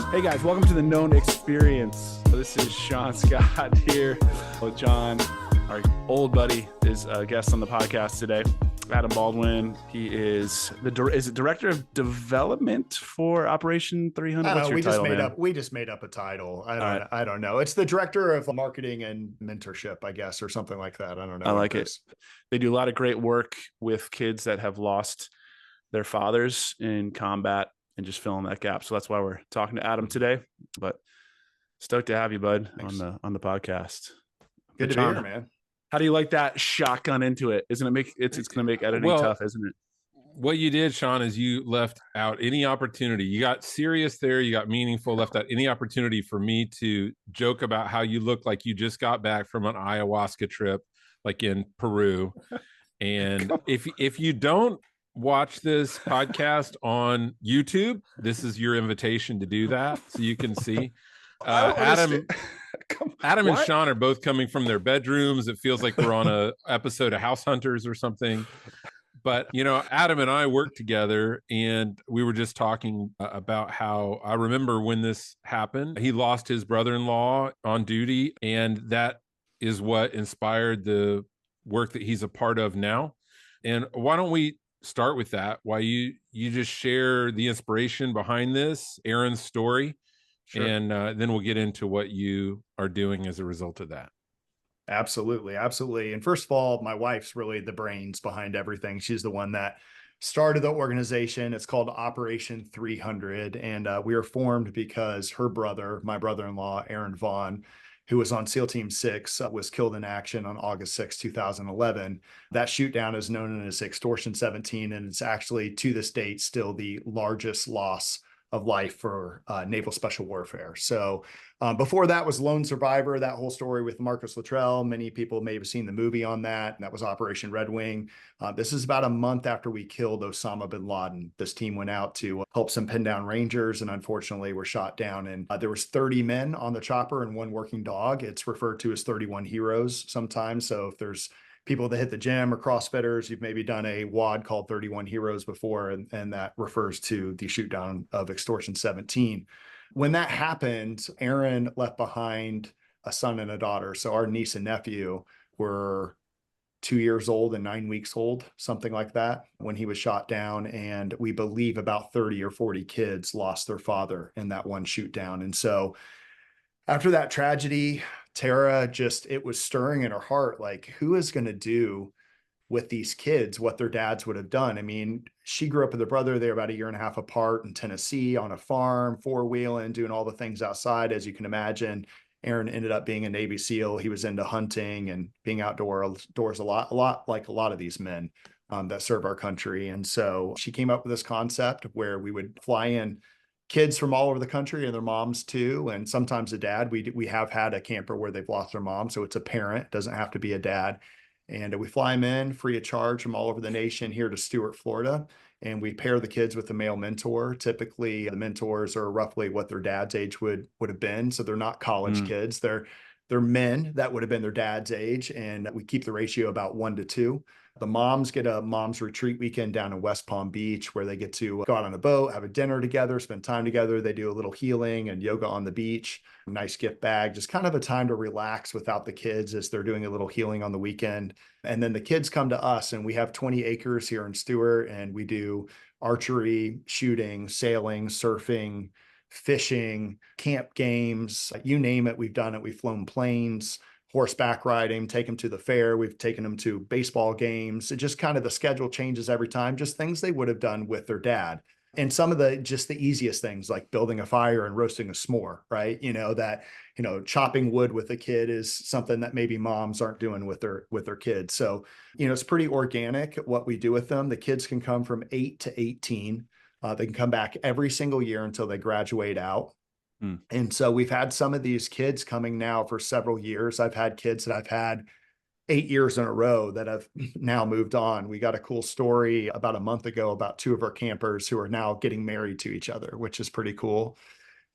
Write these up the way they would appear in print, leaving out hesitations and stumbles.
Hey guys, welcome to the Known Experience. This is Sean Scott here with John. Our old buddy is a guest on the podcast today. Adam Baldwin. He is director of development for Operation 300. What's your title, man? We just made up a title. I don't know. It's the director of marketing and mentorship, I guess, or something like that. I don't know. I like it. They do a lot of great work with kids that have lost their fathers in combat and just filling that gap. So that's why we're talking to Adam today. But stoked to have you, bud, Thanks. on the podcast. Good to be here, man. How do you like that shotgun into it? It's going to make editing tough, isn't it? What you did, Sean, is you left out any opportunity. You got serious there. You got meaningful, left out any opportunity for me to joke about how you look like you just got back from an ayahuasca trip, like in Peru. And if you don't watch this podcast on YouTube, this is your invitation to do that so you can see. Adam and Sean are both coming from their bedrooms. It feels like we're on a episode of House Hunters or something. But, you know, Adam and I worked together, and we were just talking about how I remember when this happened. He lost his brother-in-law on duty, and that is what inspired the work that he's a part of now. And why don't we start with that? Why you just share the inspiration behind this, Aaron's story, sure. And then we'll get into what you are doing as a result of that. Absolutely. And first of all, my wife's really the brains behind everything. She's the one that started the organization. It's called Operation 300. And we were formed because her brother, my brother-in-law, Aaron Vaughn, who was on SEAL Team 6, was killed in action on August 6, 2011. That shoot down is known as Extortion 17, and it's actually, to this date, still the largest loss of life for naval special warfare. So before that was Lone Survivor, that whole story with Marcus Luttrell. Many people may have seen the movie on that, and that was Operation Red Wing. This is about a month after we killed Osama bin Laden. This team went out to help some pin down Rangers, and unfortunately were shot down. And there was 30 men on the chopper and one working dog. It's referred to as 31 heroes sometimes. So if there's people that hit the gym or CrossFitters, you've maybe done a WOD called 31 Heroes before, and that refers to the shoot down of Extortion 17. When that happened, Aaron left behind a son and a daughter. So our niece and nephew were 2 years old and 9 weeks old, something like that, when he was shot down. And we believe about 30 or 40 kids lost their father in that one shoot down. And so after that tragedy, Tara it was stirring in her heart, like, who is going to do with these kids what their dads would have done? I mean, she grew up with her brother. They're about a year and a half apart in Tennessee on a farm, four-wheeling, doing all the things outside, as you can imagine. Aaron ended up being a Navy SEAL. He was into hunting and being outdoors a lot like a lot of these men that serve our country. And so she came up with this concept where we would fly in kids from all over the country and their moms too. And sometimes a dad. We have had a camper where they've lost their mom. So it's a parent, it doesn't have to be a dad. And we fly them in free of charge from all over the nation here to Stuart, Florida. And we pair the kids with a male mentor. Typically, the mentors are roughly what their dad's age would have been. So they're not college kids. They're men that would have been their dad's age. And we keep the ratio about 1 to 2. The moms get a mom's retreat weekend down in West Palm Beach where they get to go out on a boat, have a dinner together, spend time together. They do a little healing and yoga on the beach, nice gift bag, just kind of a time to relax without the kids as they're doing a little healing on the weekend. And then the kids come to us, and we have 20 acres here in Stuart, and we do archery, shooting, sailing, surfing, fishing, camp games, you name it, we've done it. We've flown planes, horseback riding, take them to the fair. We've taken them to baseball games. It just kind of, the schedule changes every time, just things they would have done with their dad. And some of the easiest things like building a fire and roasting a s'more, right? Chopping wood with a kid is something that maybe moms aren't doing with their kids. So, it's pretty organic what we do with them. The kids can come from 8 to 18. They can come back every single year until they graduate out. And so we've had some of these kids coming now for several years. I've had kids that I've had 8 years in a row that have now moved on. We got a cool story about a month ago about 2 of our campers who are now getting married to each other, which is pretty cool.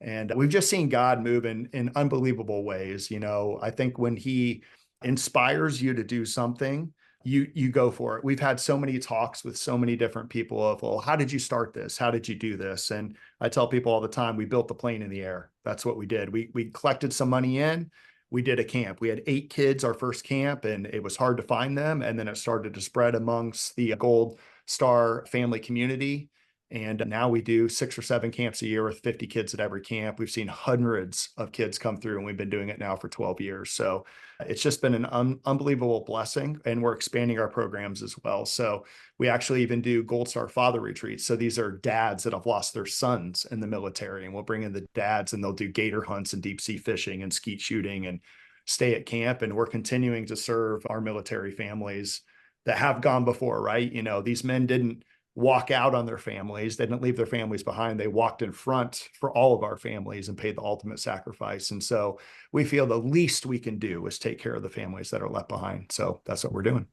And we've just seen God move in unbelievable ways. I think when he inspires you to do something, you go for it. We've had so many talks with so many different people of, well, how did you start this? How did you do this? And I tell people all the time, we built the plane in the air. That's what we did. We collected some money in. We did a camp. We had 8 kids our first camp, and it was hard to find them. And then it started to spread amongst the Gold Star family community. And now we do 6 or 7 camps a year with 50 kids at every camp. We've seen hundreds of kids come through, and we've been doing it now for 12 years. So it's just been an unbelievable blessing, and we're expanding our programs as well. So we actually even do Gold Star father retreats. So these are dads that have lost their sons in the military, and we'll bring in the dads, and they'll do gator hunts and deep sea fishing and skeet shooting and stay at camp. And we're continuing to serve our military families that have gone before, right? These men didn't walk out on their families. They didn't leave their families behind. They walked in front for all of our families and paid the ultimate sacrifice. And so we feel the least we can do is take care of the families that are left behind. So that's what we're doing.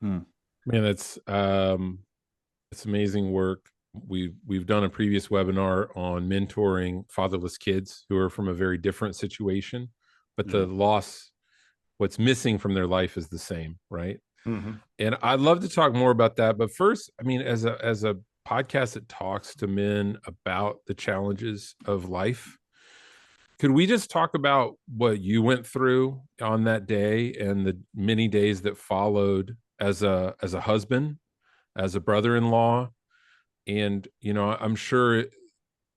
Man, it's amazing work. We've done a previous webinar on mentoring fatherless kids who are from a very different situation, but the loss, what's missing from their life is the same, right? And I'd love to talk more about that. But first, I mean, as a podcast that talks to men about the challenges of life, could we just talk about what you went through on that day and the many days that followed as a husband, as a brother-in-law? And, I'm sure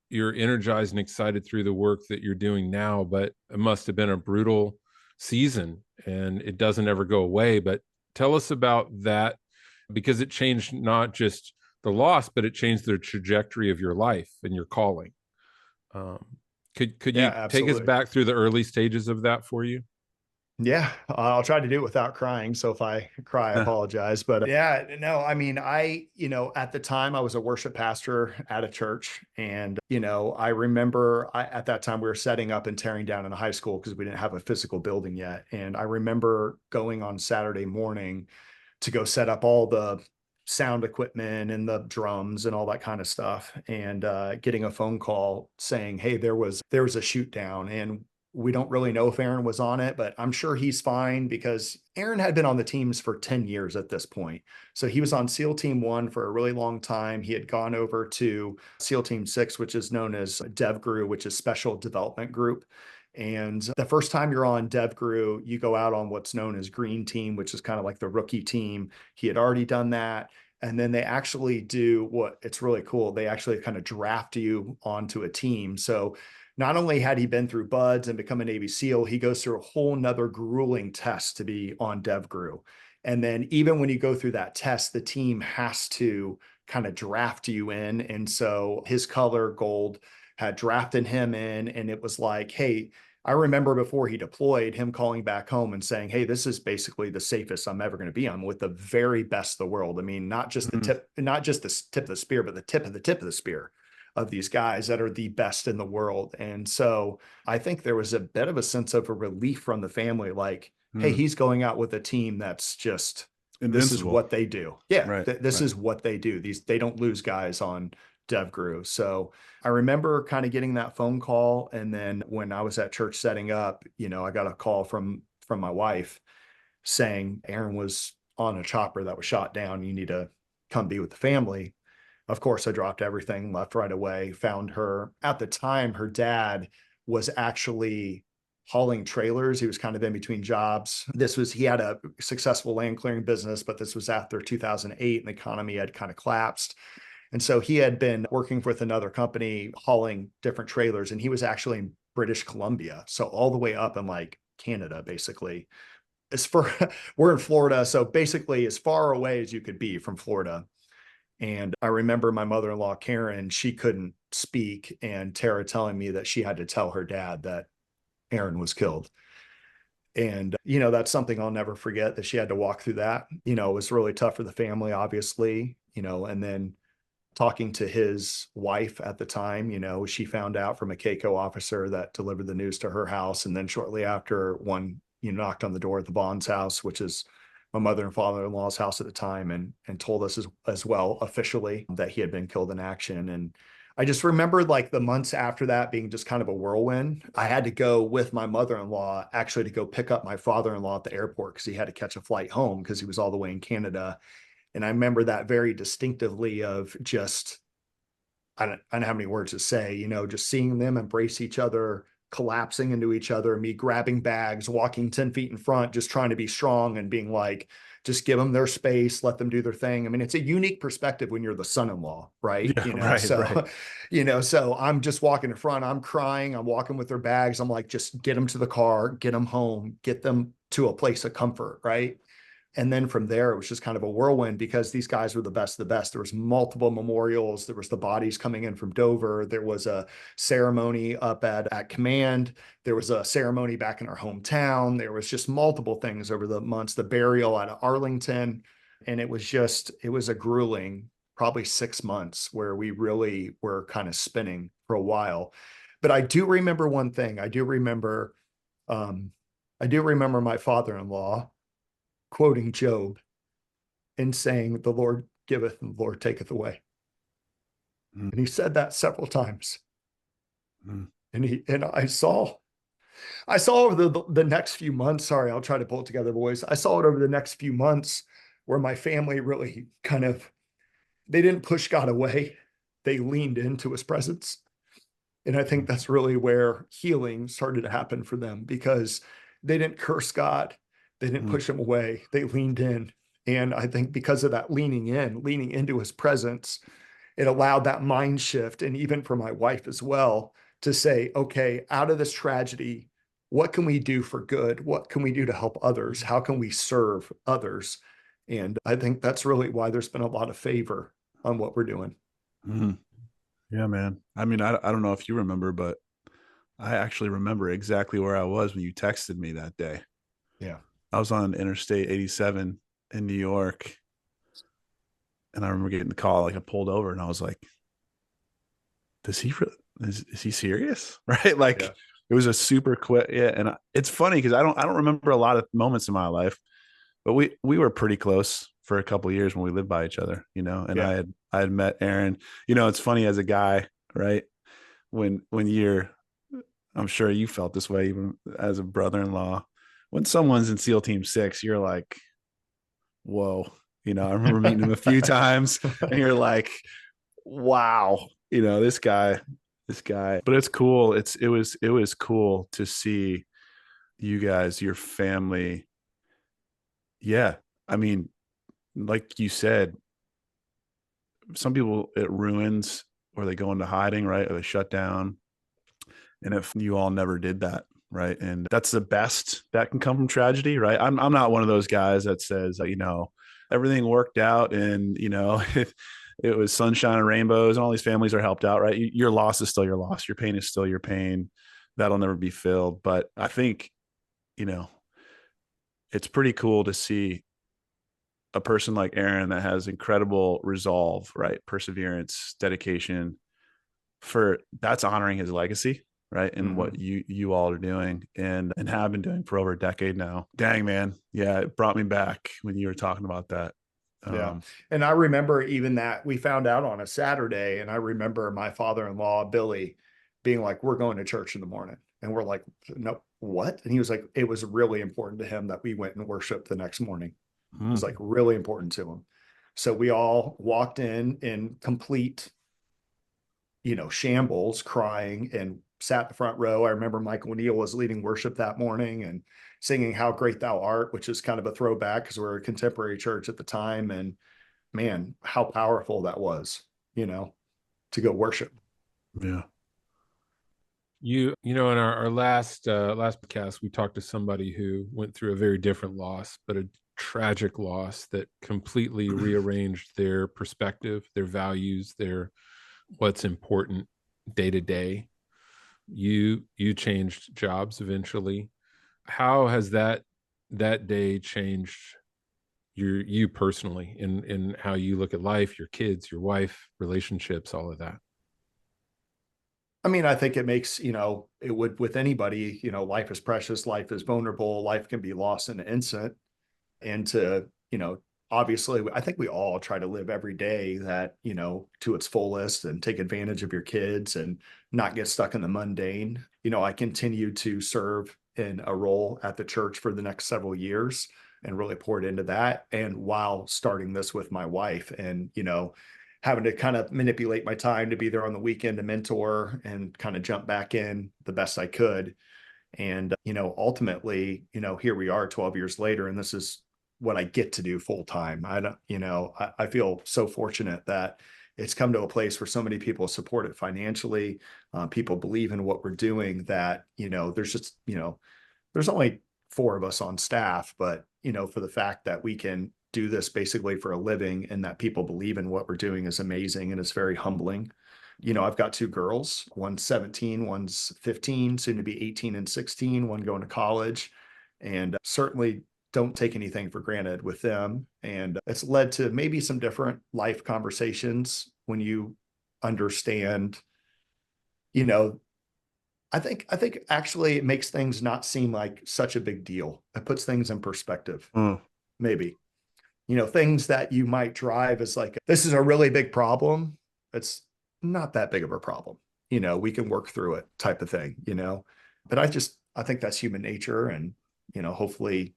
you're energized and excited through the work that you're doing now, but it must have been a brutal season, and it doesn't ever go away. But tell us about that, because it changed not just the loss, but it changed the trajectory of your life and your calling. Could you take us back through the early stages of that for you? Yeah, I'll try to do it without crying. So if I cry, I apologize. But yeah, no, I mean, at the time I was a worship pastor at a church. And, I remember at that time we were setting up and tearing down in a high school because we didn't have a physical building yet. And I remember going on Saturday morning to go set up all the sound equipment and the drums and all that kind of stuff, and getting a phone call saying, hey, there was a shoot down, and we don't really know if Aaron was on it, but I'm sure he's fine, because Aaron had been on the teams for 10 years at this point. So he was on SEAL Team 1 for a really long time. He had gone over to SEAL Team 6, which is known as DevGru, which is Special Development Group. And the first time you're on DevGru, you go out on what's known as Green Team, which is kind of like the rookie team. He had already done that. And then they actually do it's really cool. They actually kind of draft you onto a team. So not only had he been through BUDS and become a Navy SEAL, he goes through a whole nother grueling test to be on DevGru. And then even when you go through that test, the team has to kind of draft you in. And so his color, Gold, had drafted him in, and it was like, hey, I remember before he deployed, him calling back home and saying, hey, this is basically the safest I'm ever going to be on, with the very best of the world. I mean, not just the tip of the spear, but the tip of the spear of these guys that are the best in the world. And so I think there was a bit of a sense of a relief from the family, like, hey, he's going out with a team that's just, invincible. This is what they do. Yeah, right, this is what they do. They don't lose guys on DevGru. So I remember kind of getting that phone call. And then when I was at church setting up, I got a call from my wife saying Aaron was on a chopper that was shot down. You need to come be with the family. Of course, I dropped everything, left right away, found her. At the time, her dad was actually hauling trailers. He was kind of in between jobs. He had a successful land clearing business, but this was after 2008 and the economy had kind of collapsed. And so he had been working with another company hauling different trailers, and he was actually in British Columbia. So all the way up in like Canada, basically. We're in Florida. So basically as far away as you could be from Florida. And I remember my mother-in-law, Karen, she couldn't speak, and Tara telling me that she had to tell her dad that Aaron was killed. And, that's something I'll never forget, that she had to walk through that. It was really tough for the family, obviously, and then talking to his wife at the time, she found out from a KCO officer that delivered the news to her house. And then shortly after, one, knocked on the door at the Bond's house, which is my mother and father-in-law's house at the time, and told us as well officially that he had been killed in action. And I just remember like the months after that being just kind of a whirlwind. I had to go with my mother-in-law actually to go pick up my father-in-law at the airport because he had to catch a flight home because he was all the way in Canada. And I remember that very distinctively of just, I don't have any words to say, just seeing them embrace each other, collapsing into each other, me grabbing bags, walking 10 feet in front, just trying to be strong and being like, just give them their space, let them do their thing. I mean, it's a unique perspective when you're the son-in-law, right? Yeah, right. So I'm just walking in front, I'm crying, I'm walking with their bags. I'm like, just get them to the car, get them home, get them to a place of comfort, right? And then from there, it was just kind of a whirlwind because these guys were the best of the best. There was multiple memorials. There was the bodies coming in from Dover. There was a ceremony up at command. There was a ceremony back in our hometown. There was just multiple things over the months, the burial at Arlington. And it was a grueling, probably 6 months where we really were kind of spinning for a while. But I do remember one thing. I do remember my father-in-law quoting Job and saying, the Lord giveth and the Lord taketh away. And he said that several times. And I saw over the next few months, sorry, I'll try to pull it together, boys. I saw it over the next few months where my family really they didn't push God away. They leaned into his presence. And I think that's really where healing started to happen for them because they didn't curse God. They didn't push him away. They leaned in. And I think because of that leaning into his presence, it allowed that mind shift. And even for my wife as well, to say, okay, out of this tragedy, what can we do for good? What can we do to help others? How can we serve others? And I think that's really why there's been a lot of favor on what we're doing. Mm-hmm. Yeah, man. I mean, I don't know if you remember, but I actually remember exactly where I was when you texted me that day. Yeah. I was on Interstate 87 in New York. And I remember getting the call, like I pulled over and I was like, is he serious? Right. Like It was a super quick. Yeah. And it's funny because I don't remember a lot of moments in my life, but we were pretty close for a couple of years when we lived by each other, and I had met Aaron, it's funny as a guy, right? When I'm sure you felt this way, even as a brother-in-law, when someone's in SEAL Team 6, you're like, whoa, I remember meeting him a few times and you're like, wow, this guy, but it's cool. It was cool to see you guys, your family. Yeah. I mean, like you said, some people it ruins or they go into hiding, right? Or they shut down. And if you all never did that, right? And that's the best that can come from tragedy, right? I'm not one of those guys that says, everything worked out and, it was sunshine and rainbows and all these families are helped out, right? Your loss is still your loss. Your pain is still your pain. That'll never be filled. But I think, it's pretty cool to see a person like Aaron that has incredible resolve, right? Perseverance, dedication that's honoring his legacy, right? And what you all are doing and have been doing for over a decade now. Dang, man. Yeah. It brought me back when you were talking about that. Yeah. And I remember even that we found out on a Saturday, and I remember my father-in-law, Billy, being like, we're going to church in the morning. And we're like, no, what? And he was like, it was really important to him that we went and worshiped the next morning. It was like really important to him. So we all walked in complete, shambles, crying, and sat in the front row. I remember Michael O'Neill was leading worship that morning and singing How Great Thou Art, which is kind of a throwback because we're a contemporary church at the time. And man, how powerful that was, to go worship. Yeah. In our last podcast, we talked to somebody who went through a very different loss, but a tragic loss that completely rearranged their perspective, their values, what's important day to day. You changed jobs eventually. How has that day changed you personally in how you look at life, your kids, your wife, relationships, all of that? I mean, I think it makes, it would with anybody, life is precious, life is vulnerable, life can be lost in an instant. And to, obviously, I think we all try to live every day that, to its fullest and take advantage of your kids and not get stuck in the mundane. I continue to serve in a role at the church for the next several years and really poured into that. And while starting this with my wife and, having to kind of manipulate my time to be there on the weekend to mentor and kind of jump back in the best I could. And, ultimately, here we are 12 years later, and this is what I get to do full time. I don't, I feel so fortunate that it's come to a place where so many people support it financially. People believe in what we're doing that, there's just, there's only 4 of us on staff, but, for the fact that we can do this basically for a living and that people believe in what we're doing is amazing. And it's very humbling. I've got 2 girls, one's 17, one's 15, soon to be 18 and 16, one going to college, and certainly don't take anything for granted with them. And it's led to maybe some different life conversations when you understand, I think actually it makes things not seem like such a big deal. It puts things in perspective. Maybe, things that you might drive as like, this is a really big problem. It's not that big of a problem. We can work through it type of thing, but I think that's human nature and, hopefully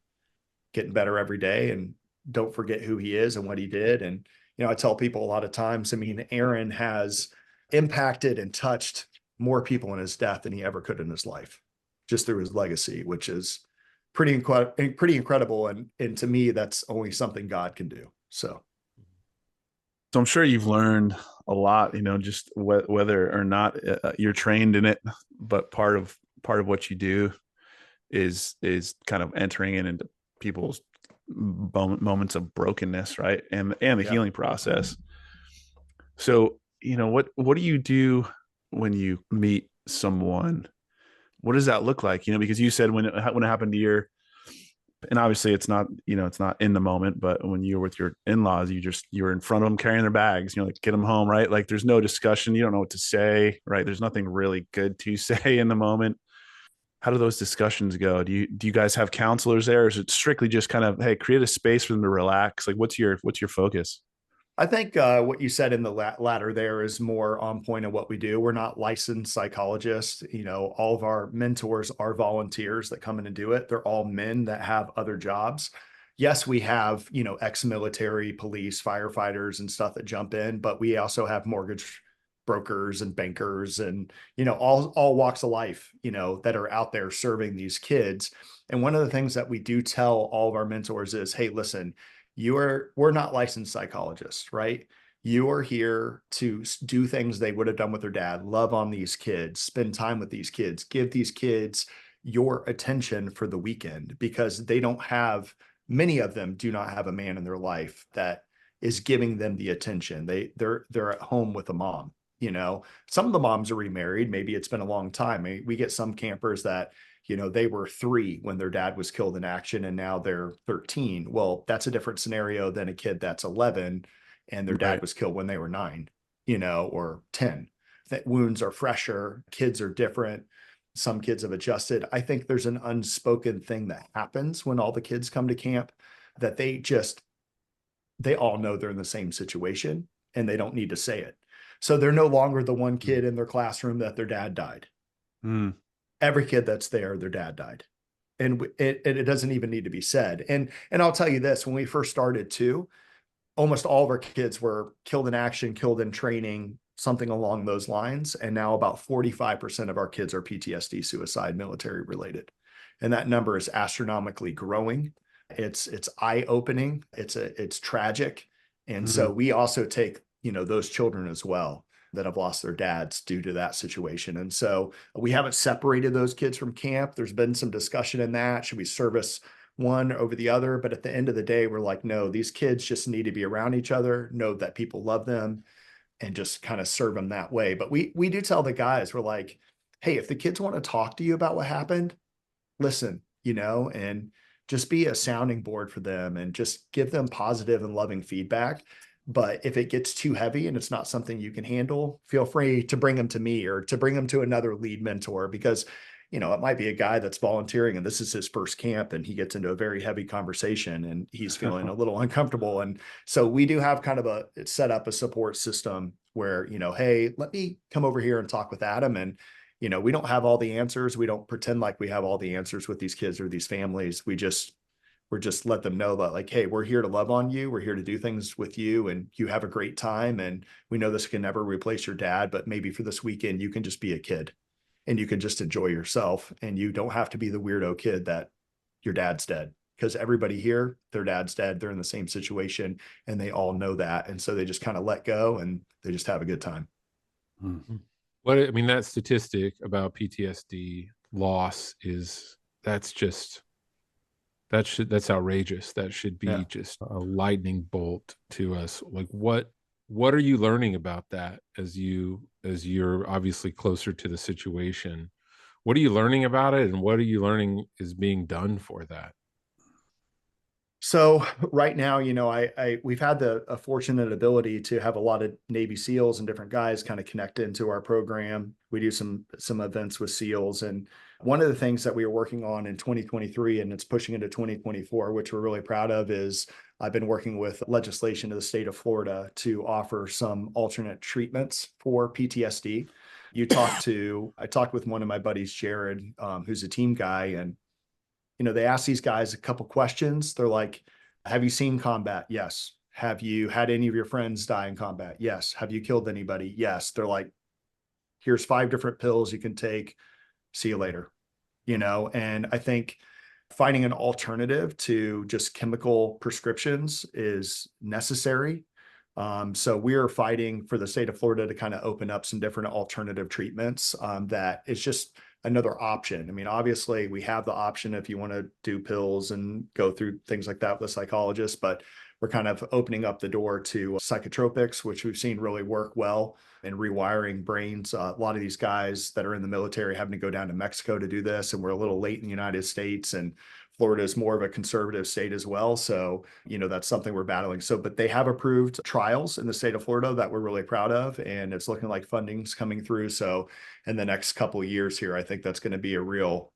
getting better every day and don't forget who he is and what he did. And, I tell people a lot of times, I mean, Aaron has impacted and touched more people in his death than he ever could in his life, just through his legacy, which is pretty incredible. And to me, that's only something God can do. So I'm sure you've learned a lot, just whether or not you're trained in it, but part of what you do is kind of entering into people's moments of brokenness, right? And the healing process. So, what do you do when you meet someone? What does that look like? Because you said when it happened to and obviously it's not, it's not in the moment, but when you're with your in-laws, you're in front of them carrying their bags, like get them home, right? Like there's no discussion. You don't know what to say, right? There's nothing really good to say in the moment. How do those discussions go? Do you guys have counselors there? Or is it strictly just kind of, hey, create a space for them to relax? Like what's your focus? I think what you said in the latter there is more on point of what we do. We're not licensed psychologists. All of our mentors are volunteers that come in and do it. They're all men that have other jobs. Yes, we have, ex-military, police, firefighters and stuff that jump in, but we also have mortgage brokers and bankers and, all walks of life, that are out there serving these kids. And one of the things that we do tell all of our mentors is, hey, listen, we're not licensed psychologists, right? You are here to do things they would have done with their dad, love on these kids, spend time with these kids, give these kids your attention for the weekend because many of them do not have a man in their life that is giving them the attention. They're at home with a mom. Some of the moms are remarried. Maybe it's been a long time. We get some campers that they were 3 when their dad was killed in action and now they're 13. Well, that's a different scenario than a kid that's 11 and their dad was killed when they were 9, or 10. That wounds are fresher, kids are different. Some kids have adjusted. I think there's an unspoken thing that happens when all the kids come to camp that they all know they're in the same situation and they don't need to say it. So they're no longer the one kid in their classroom that their dad died. Every kid that's there, their dad died. And it doesn't even need to be said. And I'll tell you this, when we first started too, almost all of our kids were killed in action, killed in training, something along those lines. And now about 45% of our kids are PTSD, suicide, military related. And that number is astronomically growing. It's eye-opening. It's tragic. And so we also take, those children as well that have lost their dads due to that situation. And so we haven't separated those kids from camp. There's been some discussion in that. Should we service one over the other? But at the end of the day, we're like, no, these kids just need to be around each other, know that people love them and just kind of serve them that way. But we do tell the guys, we're like, hey, if the kids want to talk to you about what happened, listen, and just be a sounding board for them and just give them positive and loving feedback. But if it gets too heavy and it's not something you can handle, feel free to bring them to me or to bring them to another lead mentor because, it might be a guy that's volunteering and this is his first camp and he gets into a very heavy conversation and he's feeling a little uncomfortable. And so we do have kind of set up a support system where, hey, let me come over here and talk with Adam. And, we don't have all the answers. We don't pretend like we have all the answers with these kids or these families. We're just let them know that, like, hey, we're here to love on you. We're here to do things with you and you have a great time. And we know this can never replace your dad, but maybe for this weekend, you can just be a kid and you can just enjoy yourself. And you don't have to be the weirdo kid that your dad's dead, because everybody here, their dad's dead. They're in the same situation and they all know that. And so they just kind of let go and they just have a good time. Mm-hmm. That statistic about PTSD loss that's outrageous. That should be just a lightning bolt to us. Like what are you learning about that as you're obviously closer to the situation? What are you learning about it, and what are you learning is being done for that? So right now, we've had a fortunate ability to have a lot of Navy SEALs and different guys kind of connect into our program. We do some events with SEALs. And one of the things that we are working on in 2023, and it's pushing into 2024, which we're really proud of, is I've been working with legislation of the state of Florida to offer some alternate treatments for PTSD. I talked with one of my buddies, Jared, who's a team guy, and they ask these guys a couple questions. They're like, have you seen combat? Yes. Have you had any of your friends die in combat? Yes. Have you killed anybody? Yes. They're like, here's 5 different pills you can take. See you later. And I think finding an alternative to just chemical prescriptions is necessary. So we are fighting for the state of Florida to kind of open up some different alternative treatments that is just another option. Obviously we have the option if you want to do pills and go through things like that with a psychologist, but we're kind of opening up the door to psychotropics, which we've seen really work well in rewiring brains. A lot of these guys that are in the military having to go down to Mexico to do this, and we're a little late in the United States, and Florida is more of a conservative state as well. So, that's something we're battling. But they have approved trials in the state of Florida that we're really proud of, and it's looking like funding's coming through. So in the next couple of years here, I think that's going to be a real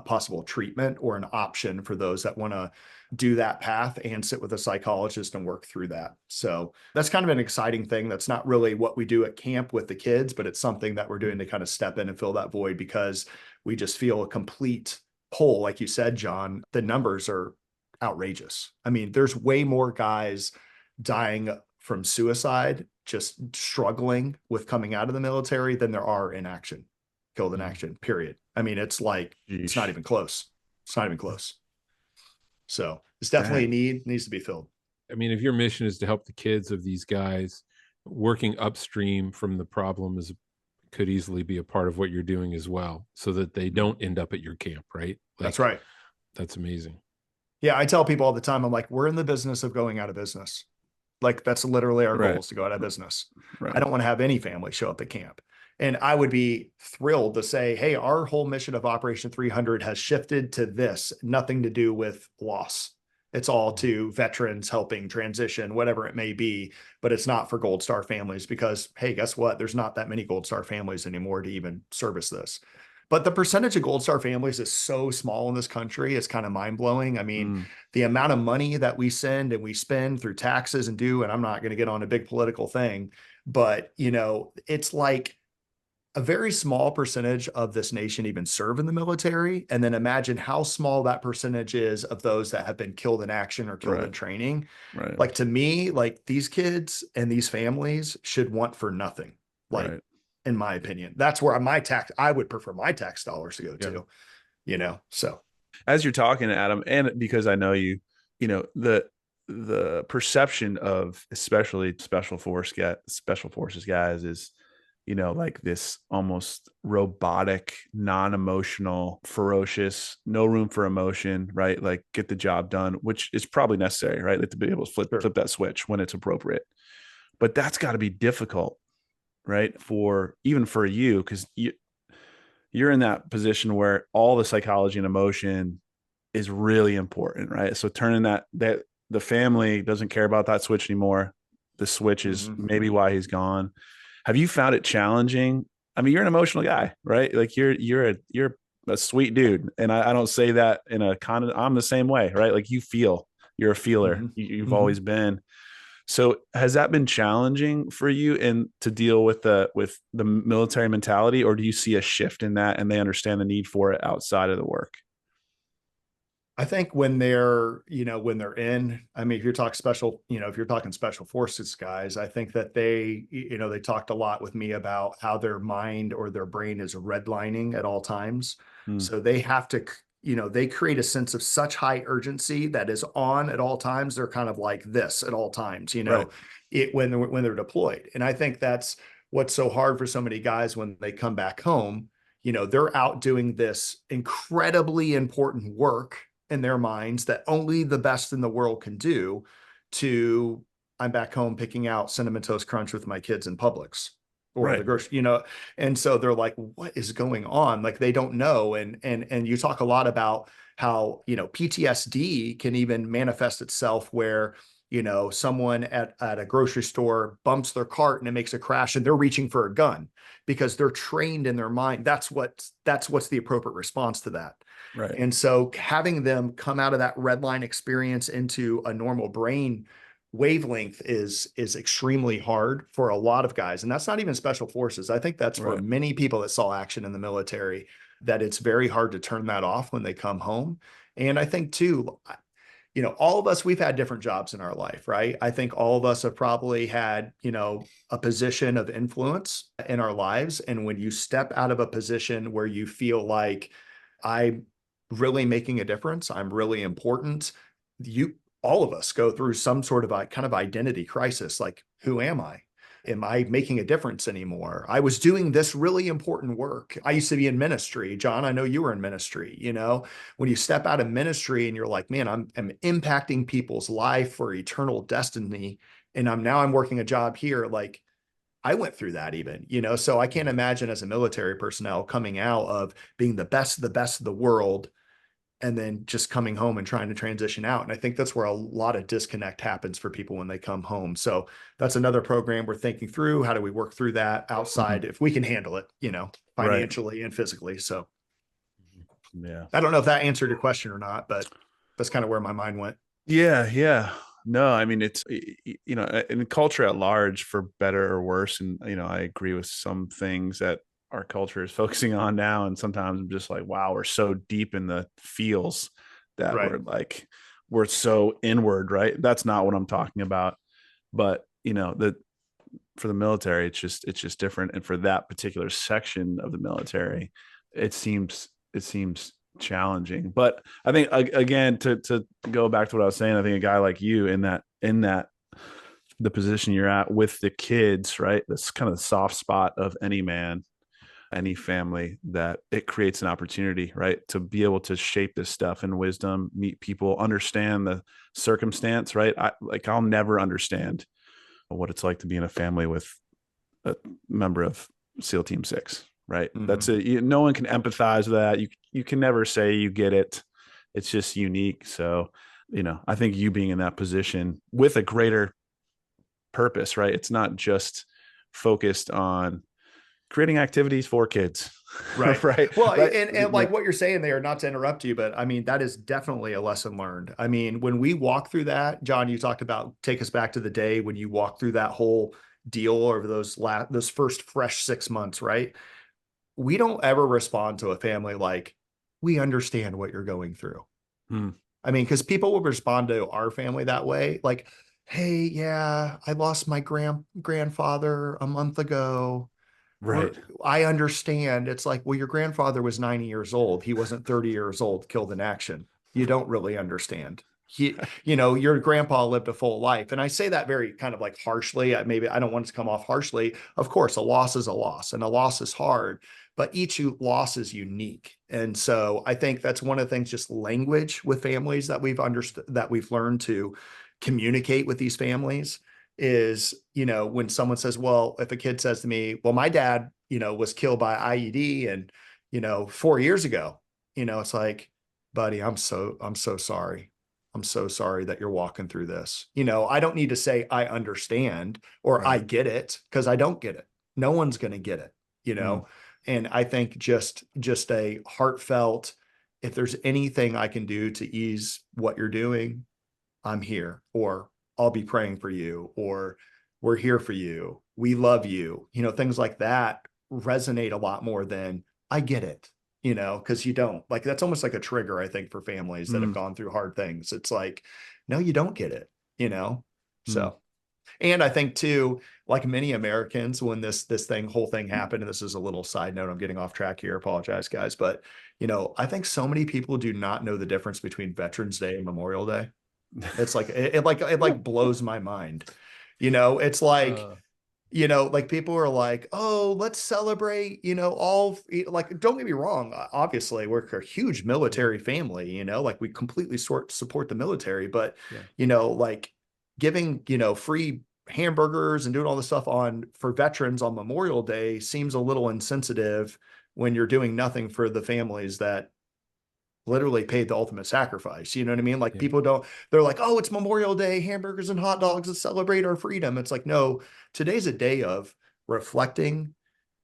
possible treatment or an option for those that want to do that path and sit with a psychologist and work through that. So that's kind of an exciting thing. That's not really what we do at camp with the kids, but it's something that we're doing to kind of step in and fill that void, because we just feel a complete pull. Like you said, John, the numbers are outrageous. There's way more guys dying from suicide, just struggling with coming out of the military, than there are in action, killed in action, period. It's like, it's not even close. It's not even close. So it's definitely a need, needs to be filled. If your mission is to help the kids of these guys, working upstream from the problem could easily be a part of what you're doing as well, so that they don't end up at your camp, right? That's right. That's amazing. Yeah. I tell people all the time, I'm like, we're in the business of going out of business. Like, that's literally our goal, is to go out of business. Right. I don't want to have any family show up at camp. And I would be thrilled to say, hey, our whole mission of Operation 300 has shifted to this, nothing to do with loss. It's all to veterans helping transition, whatever it may be, but it's not for Gold Star families, because, hey, guess what? There's not that many Gold Star families anymore to even service this. But the percentage of Gold Star families is so small in this country. It's kind of mind blowing. The amount of money that we send and we spend through taxes and I'm not going to get on a big political thing, but it's like a very small percentage of this nation even serve in the military. And then imagine how small that percentage is of those that have been killed in action or killed in training. Right. Like, to me, like, these kids and these families should want for nothing. Like, in my opinion, that's where I would prefer my tax dollars to go to, so. As you're talking, Adam, and because I know you, the perception of especially special forces guys is, like this almost robotic, non-emotional, ferocious, no room for emotion, right? Like, get the job done, which is probably necessary, right? Like, to be able to flip that switch when it's appropriate. But that's got to be difficult, right? Even for you, because you're in that position where all the psychology and emotion is really important, right? So turning that the family doesn't care about that switch anymore. The switch is maybe why he's gone. Have you found it challenging? You're an emotional guy, right? Like, you're a sweet dude. And I don't say that in a I'm the same way, right? Like you're a feeler. Mm-hmm. You've Mm-hmm. always been. So has that been challenging for you and to deal with the military mentality, or do you see a shift in that and they understand the need for it outside of the work? I think when they're, when they're in, I mean, if you're talking special, if you're talking special forces guys, I think that they talked a lot with me about how their mind or their brain is redlining at all times. Mm, So they have to, they create a sense of such high urgency that is on at all times. They're kind of like this at all times, right. when they're deployed. And I think that's what's so hard for so many guys when they come back home. They're out doing this incredibly important work in their minds that only the best in the world can do to I'm back home picking out Cinnamon Toast Crunch with my kids in Publix or the Right. grocery, and so they're like, what is going on? Like they don't know. And you talk a lot about how, PTSD can even manifest itself where, someone at a grocery store bumps their cart and it makes a crash and they're reaching for a gun because they're trained in their mind. That's what's the appropriate response to that. Right. And so having them come out of that red line experience into a normal brain wavelength is extremely hard for a lot of guys. And that's not even special forces. I think that's for Right. many people that saw action in the military, that it's very hard to turn that off when they come home. And I think too, all of us, we've had different jobs in our life, right? I think all of us have probably had, a position of influence in our lives. And when you step out of a position where you feel like I'm really making a difference, I'm really important, all of us go through some sort of a kind of identity crisis. Like, who am I? Am I making a difference anymore? I was doing this really important work. I used to be in ministry. John, I know you were in ministry. When you step out of ministry and you're like, man, I'm impacting people's life for eternal destiny. And I'm working a job here. Like, I went through that even, so I can't imagine as a military personnel coming out of being the best of the world and then just coming home and trying to transition out. And I think that's where a lot of disconnect happens for people when they come home. So that's another program we're thinking through. How do we work through that outside if we can handle it, Right. financially and physically? So Yeah. I don't know if that answered your question or not, but that's kind of where my mind went. Yeah. Yeah. No, I mean, it's, in culture at large, for better or worse. And, I agree with some things that our culture is focusing on now. And sometimes I'm just like, wow, we're so deep in the feels that Right. we're so inward, right? That's not what I'm talking about. But, for the military, it's just different. And for that particular section of the military, it seems challenging. But I think, again, to go back to what I was saying, I think a guy like you in that the position you're at with the kids, right? That's kind of the soft spot of any man, any family, that it creates an opportunity, right? To be able to shape this stuff in wisdom, meet people, understand the circumstance, right? I'll never understand what it's like to be in a family with a member of SEAL Team 6, right? Mm-hmm. That's it. No one can empathize with that. You can never say you get it. It's just unique. So, I think you being in that position with a greater purpose, right? It's not just focused on creating activities for kids. Right. Right. Well, Right. and like what you're saying there, not to interrupt you, but I mean, that is definitely a lesson learned. I mean, when we walk through that, John, you talked about, take us back to the day when you walk through that whole deal over those first fresh 6 months, right? We don't ever respond to a family like, we understand what you're going through. Hmm. I mean, because people will respond to our family that way, like, hey, yeah, I lost my grandfather a month ago. Right. I understand. It's like, well, your grandfather was 90 years old. He wasn't 30 years old, killed in action. You don't really understand. Your grandpa lived a full life. And I say that very kind of like harshly. Maybe I don't want it to come off harshly. Of course, a loss is a loss and a loss is hard, but each loss is unique. And so I think that's one of the things, just language with families that we've understood, that we've learned to communicate with these families is, when someone says, well, if a kid says to me, well, my dad, was killed by IED and, 4 years ago, it's like, buddy, I'm so sorry. I'm so sorry that you're walking through this. I don't need to say I understand or I Right. get it, because I don't get it. No one's going to get it, Hmm. And I think just a heartfelt, if there's anything I can do to ease what you're doing, I'm here, or I'll be praying for you, or we're here for you. We love you. Things like that resonate a lot more than I get it, because you don't. Like, that's almost like a trigger, I think, for families that have gone through hard things. It's like, no, you don't get it. So, and I think too, like many Americans, when this whole thing happened, and this is a little side note, I'm getting off track here. Apologize, guys. But, I think so many people do not know the difference between Veterans Day and Memorial Day. It's like, it blows my mind. It's like, like people are like, oh, let's celebrate, all, like, don't get me wrong. Obviously, we're a huge military family, like we completely support the military, but, like giving, free hamburgers and doing all this stuff for veterans on Memorial Day seems a little insensitive when you're doing nothing for the families that literally paid the ultimate sacrifice. You know what I mean? Like, people they're like, oh, it's Memorial Day, hamburgers and hot dogs to celebrate our freedom. It's like, no, today's a day of reflecting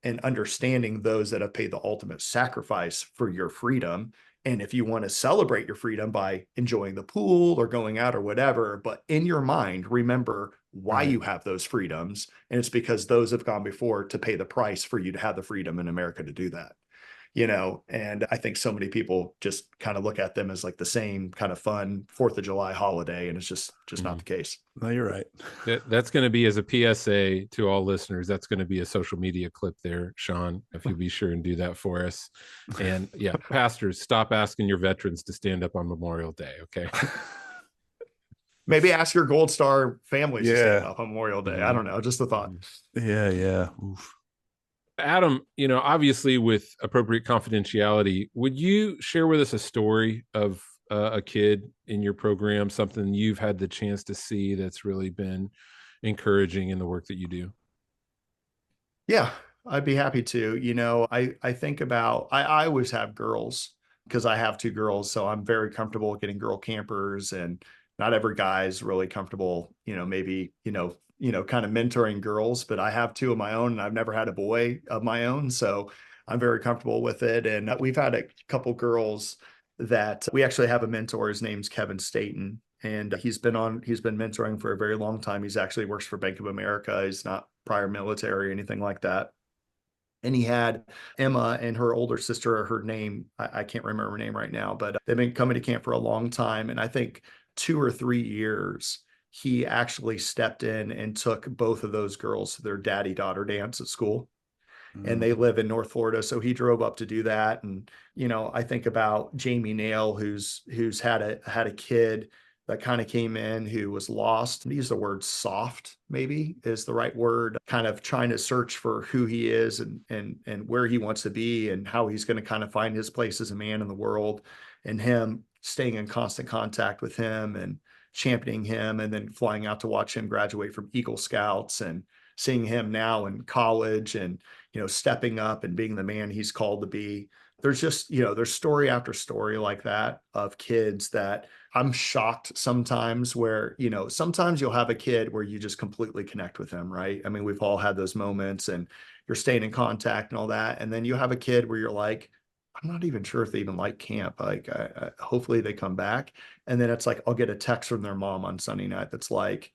and understanding those that have paid the ultimate sacrifice for your freedom. And if you want to celebrate your freedom by enjoying the pool or going out or whatever, but in your mind, remember why you have those freedoms. And it's because those have gone before to pay the price for you to have the freedom in America to do that. And I think so many people just kind of look at them as like the same kind of fun 4th of July holiday. And it's just not the case. No, you're right. That's going to be, as a PSA to all listeners, that's going to be a social media clip there, Sean, if you'll be sure and do that for us. And yeah, pastors, stop asking your veterans to stand up on Memorial Day. Okay. Maybe ask your Gold Star families to stand up on Memorial Day. I don't know. Just a thought. Yeah. Oof. Adam, obviously with appropriate confidentiality, would you share with us a story of a kid in your program, something you've had the chance to see that's really been encouraging in the work that you do? Yeah, I'd be happy to. I think about, I always have girls because I have 2 girls. So I'm very comfortable getting girl campers, and not every guy's really comfortable, maybe, kind of mentoring girls, but I have 2 of my own, and I've never had a boy of my own. So I'm very comfortable with it. And we've had a couple girls that we actually have a mentor. His name's Kevin Staten, and he's been mentoring for a very long time. He's actually works for Bank of America. He's not prior military or anything like that. And he had Emma and her older sister, her name, I can't remember her name right now, but they've been coming to camp for a long time. And I think 2 or 3 years, he actually stepped in and took both of those girls to their daddy-daughter dance at school. And they live in North Florida. So he drove up to do that. And, I think about Jamie Nail, who's had a kid that kind of came in who was lost. Use the word soft, maybe is the right word, kind of trying to search for who he is and where he wants to be and how he's going to kind of find his place as a man in the world, and him staying in constant contact with him and championing him, and then flying out to watch him graduate from Eagle Scouts and seeing him now in college and, stepping up and being the man he's called to be. There's just, there's story after story like that of kids that I'm shocked sometimes where, sometimes you'll have a kid where you just completely connect with them, right? I mean, we've all had those moments and you're staying in contact and all that. And then you have a kid where you're like, I'm not even sure if they even like camp. Like, hopefully they come back. And then it's like, I'll get a text from their mom on Sunday night that's like,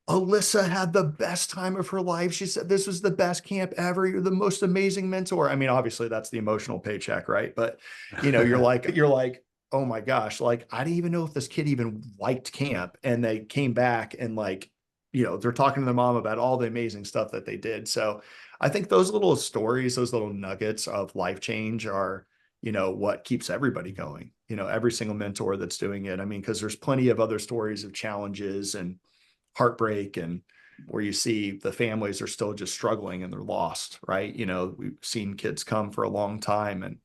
Alyssa had the best time of her life. She said, this was the best camp ever. You're the most amazing mentor. I mean, obviously that's the emotional paycheck, right? But, you're like, oh my gosh, like, I didn't even know if this kid even liked camp. And they came back and like, they're talking to their mom about all the amazing stuff that they did. So I think those little stories, those little nuggets of life change are, what keeps everybody going, every single mentor that's doing it. I mean, because there's plenty of other stories of challenges and heartbreak, and where you see the families are still just struggling and they're lost, right? We've seen kids come for a long time, and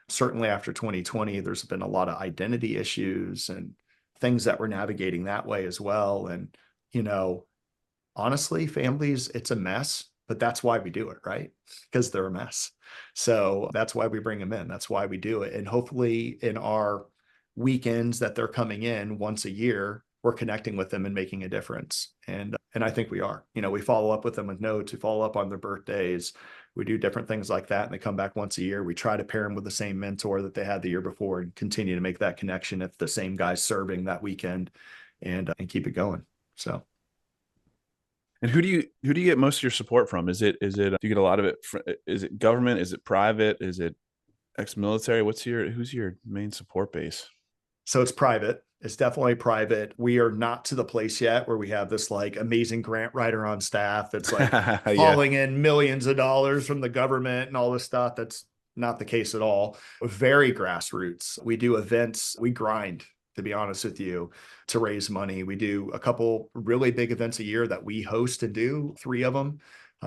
certainly after 2020, there's been a lot of identity issues and things that we're navigating that way as well. And, honestly, families, it's a mess, but that's why we do it, right? Because they're a mess. So that's why we bring them in. That's why we do it. And hopefully in our weekends that they're coming in once a year, we're connecting with them and making a difference. And And I think we are. We follow up with them with notes, we follow up on their birthdays, we do different things like that, and they come back once a year. We try to pair them with the same mentor that they had the year before and continue to make that connection if the same guy's serving that weekend, and keep it going. So. And who do you get most of your support from? Is it do you get a lot of it is it government? Is it private? Is it ex-military? Who's your main support base? So it's private. It's definitely private. We are not to the place yet where we have this like amazing grant writer on staff that's like hauling in millions of dollars from the government and all this stuff. That's not the case at all. Very grassroots. We do events. We grind, to be honest with you, to raise money. We do a couple really big events a year that we host and do, 3 of them.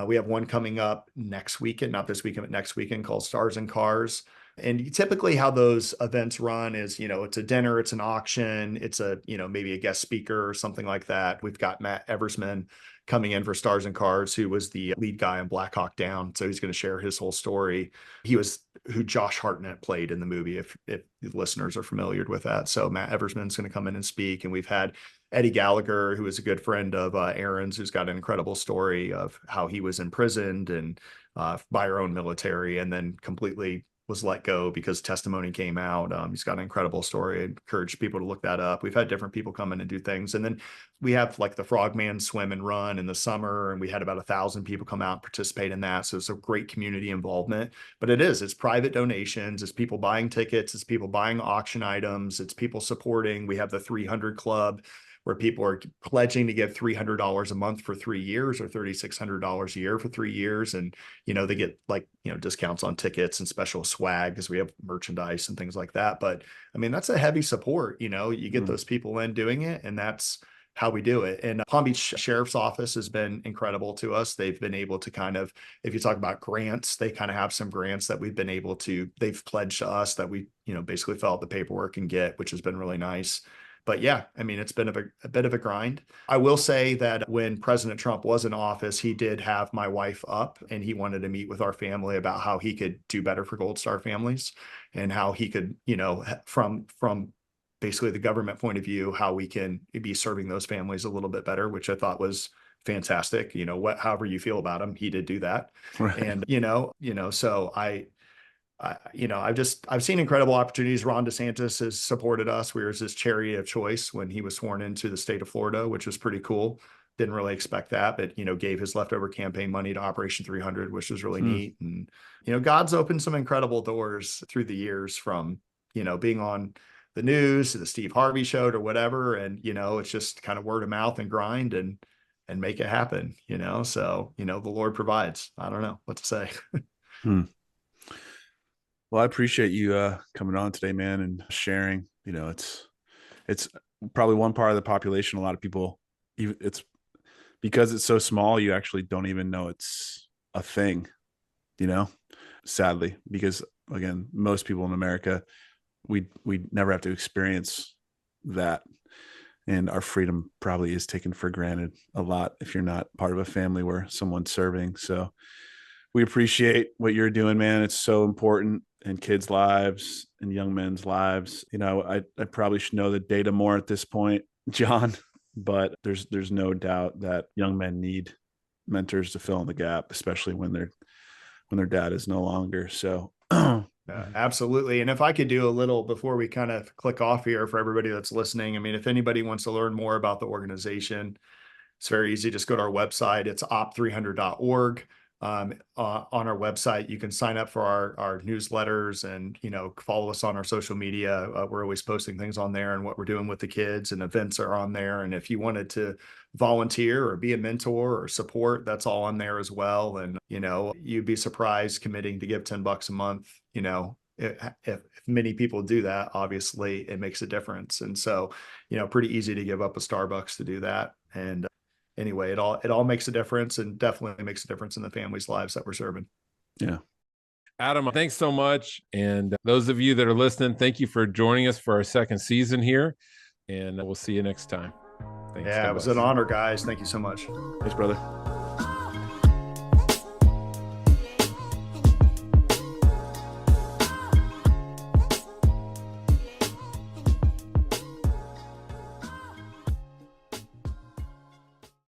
We have one coming up next weekend, not this weekend, but next weekend, called Stars and Cars. And typically how those events run is, it's a dinner, it's an auction, it's maybe a guest speaker or something like that. We've got Matt Eversman coming in for Stars and Cars, who was the lead guy on Black Hawk Down. So he's going to share his whole story. He was who Josh Hartnett played in the movie, if listeners are familiar with that. So Matt Eversman's going to come in and speak. And we've had Eddie Gallagher, who is a good friend of Aaron's, who's got an incredible story of how he was imprisoned and by our own military, and then completely was let go because testimony came out. He's got an incredible story. I encourage people to look that up. We've had different people come in and do things. And then we have like the Frogman Swim and Run in the summer, and we had about 1,000 people come out and participate in that. So it's a great community involvement, but it's private donations. It's people buying tickets. It's people buying auction items. It's people supporting. We have the 300 Club, where people are pledging to give $300 a month for 3 years, or $3,600 a year for 3 years. And, they get discounts on tickets and special swag because we have merchandise and things like that. But I mean, that's a heavy support. You get those people in doing it, and that's how we do it. And Palm Beach Sheriff's Office has been incredible to us. They've been able to kind of, if you talk about grants, they kind of have some grants that they've pledged to us that we, basically fill out the paperwork and get, which has been really nice. But yeah, I mean, it's been a bit of a grind. I will say that when President Trump was in office, he did have my wife up, and he wanted to meet with our family about how he could do better for Gold Star families, and how he could, from basically the government point of view, how we can be serving those families a little bit better, which I thought was fantastic. However you feel about him, he did do that. Right. And, so I've seen incredible opportunities. Ron DeSantis has supported us. We were his chariot of choice when he was sworn into the state of Florida, which was pretty cool. Didn't really expect that, but, gave his leftover campaign money to Operation 300, which was really neat. And, God's opened some incredible doors through the years, from, being on the news to the Steve Harvey show or whatever. And, it's just kind of word of mouth and grind and make it happen, so, the Lord provides. I don't know what to say. Well, I appreciate you coming on today, man, and sharing. It's probably one part of the population. A lot of people, it's because it's so small, you actually don't even know it's a thing, sadly, because again, most people in America, we never have to experience that. And our freedom probably is taken for granted a lot if you're not part of a family where someone's serving. So we appreciate what you're doing, man. It's so important in kids' lives and young men's lives. I probably should know the data more at this point, John, but there's no doubt that young men need mentors to fill in the gap, especially when their dad is no longer. So absolutely. And if I could do a little before we kind of click off here for everybody that's listening, I mean, if anybody wants to learn more about the organization, it's very easy. Just go to our website. It's op300.org. On our website, you can sign up for our newsletters and, follow us on our social media. We're always posting things on there and what we're doing with the kids, and events are on there. And if you wanted to volunteer or be a mentor or support, that's all on there as well. And, you'd be surprised committing to give $10 a month. If many people do that, obviously it makes a difference. And so, pretty easy to give up a Starbucks to do that. And anyway, it all makes a difference, and definitely makes a difference in the families' lives that we're serving. Yeah. Adam, thanks so much. And those of you that are listening, thank you for joining us for our second season here. And we'll see you next time. Thanks, yeah, guys. It was an honor, guys. Thank you so much. Thanks, brother.